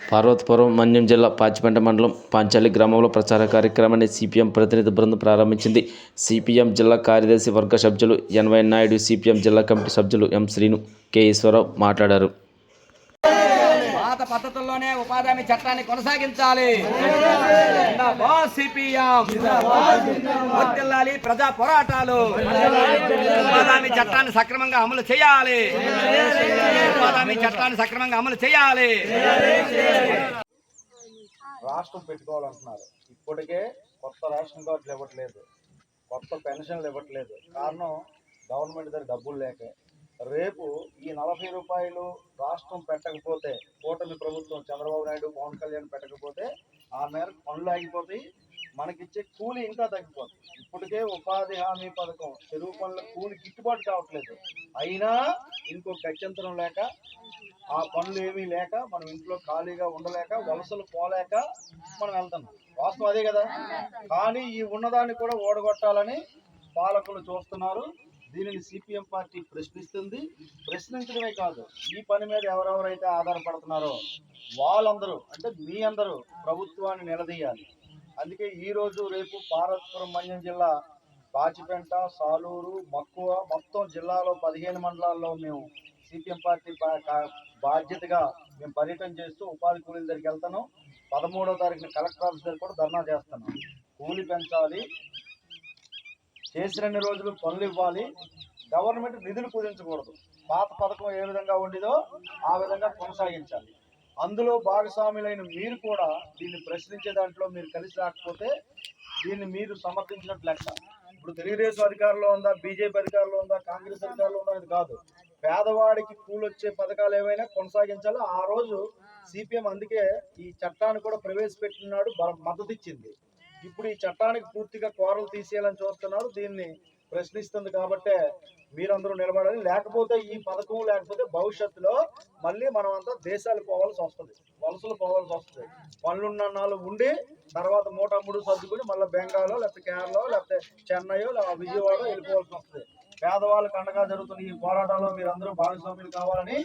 పార్వతీపురం మన్యం జిల్లా పాచిపెంట మండలం పాంచాలి గ్రామంలో ప్రచార కార్యక్రమాన్ని సిపిఎం ప్రతినిధి బృందం ప్రారంభించింది. సిపిఎం జిల్లా కార్యదర్శి వర్గ సభ్యులు ఎన్వై నాయుడు, సిపిఎం జిల్లా కమిటీ సభ్యులు ఎం శ్రీను, కె ఈశ్వరరావు మాట్లాడారు. పాత పద్ధతుల్లోనే ఉపాధి హామీ చట్టాన్ని కొనసాగించాలి. వర్ధిల్లాలి ప్రజా పోరాటాలు. ఉపాధి హామీ చట్టాన్ని సక్రమంగా అమలు చేయాలి. ఉపాధి హామీ చట్టాన్ని సక్రమంగా అమలు చేయాలి. రాష్ట్రం పెట్టుకోవాలంటున్నారు. ఇప్పటికే కొత్త రేషన్ కార్డులు ఇవ్వట్లేదు, కొత్త పెన్షన్లు ఇవ్వట్లేదు. కారణం గవర్నమెంట్ దగ్గర డబ్బులు లేక. రేపు ఈ 40 రూపాయలు రాష్ట్రం పెట్టకపోతే, కూటమి ప్రభుత్వం చంద్రబాబు నాయుడు, పవన్ కళ్యాణ్ పెట్టకపోతే ఆ మేరకు పనులు ఆగిపోతాయి. మనకిచ్చే కూలి ఇంకా తగ్గిపోతుంది. ఇప్పటికే ఉపాధి హామీ పథకం చెరువు పనుల కూలి గిట్టుబాటు కావట్లేదు. అయినా ఇంకో గత్యంతరం లేక, ఆ పనులు ఏమీ లేక, మనం ఇంట్లో ఖాళీగా ఉండలేక, వలసలు పోలేక మనం వెళ్తున్నాం. వాస్తవం అదే కదా. కానీ ఈ ఉన్నదాన్ని కూడా ఓడగొట్టాలని పాలకులు చూస్తున్నారు. దీనిని సిపిఎం పార్టీ ప్రశ్నిస్తుంది. ప్రశ్నించడమే కాదు, ఈ పని మీద ఎవరెవరైతే ఆధారపడుతున్నారో వాళ్ళందరూ, అంటే మీ అందరూ ప్రభుత్వాన్ని నిలదీయాలి. అందుకే ఈరోజు రేపు పార్వతీపురం మన్యం జిల్లా పాచిపెంట, సాలూరు, మక్కువ మొత్తం జిల్లాలో 15 మండలాల్లో మేము సిపిఎం పార్టీ బాధ్యతగా మేము పర్యటన చేస్తూ ఉపాధి కూలీల దగ్గరికి వెళ్తున్నాం. 13వ తారీఖున కలెక్టర్ ఆఫీస్ దగ్గర కూడా ధర్నా చేస్తున్నాం. కూలి పెంచాలి, చేసినన్ని రోజులు పనులు ఇవ్వాలి, గవర్నమెంట్ నిధులు కుదించకూడదు. పాత పథకం ఏ విధంగా ఉండేదో ఆ విధంగా కొనసాగించాలి. అందులో భాగస్వాములైన మీరు కూడా దీన్ని ప్రశ్నించే దాంట్లో మీరు కలిసి రాకపోతే దీన్ని మీరు సమర్థించినట్టు లెక్క. ఇప్పుడు తెలుగుదేశం అధికారంలో ఉందా, బీజేపీ అధికారంలో ఉందా, కాంగ్రెస్ అధికారంలో ఉందా అనేది కాదు. పేదవాడికి కూలొచ్చే పథకాలు ఏవైనా కొనసాగించాలో ఆ రోజు సిపిఎం అందుకే ఈ చట్టాన్ని కూడా ప్రవేశపెట్టినాడు, మద్దతు ఇచ్చింది. ఇప్పుడు ఈ చట్టానికి పూర్తిగా కోరలు తీసేయాలని చూస్తున్నారు. దీన్ని ప్రశ్నిస్తుంది కాబట్టే మీరందరూ నిలబడాలి. లేకపోతే ఈ పథకం లేకపోతే భవిష్యత్తులో మళ్ళీ మనం అంతా దేశాలు పోవాల్సి వస్తుంది, వలసలు పోవాల్సి వస్తుంది. పనులున్నాళ్ళు ఉండి తర్వాత మూటముడు సర్దుకుని మళ్ళీ బెంగాలో, లేకపోతే కేరళ, లేకపోతే చెన్నైయో, విజయవాడ వెళ్ళిపోవాల్సి వస్తుంది. పేదవాళ్ళకి అండగా జరుగుతున్న ఈ పోరాటంలో మీరందరూ భాగస్వాములు కావాలని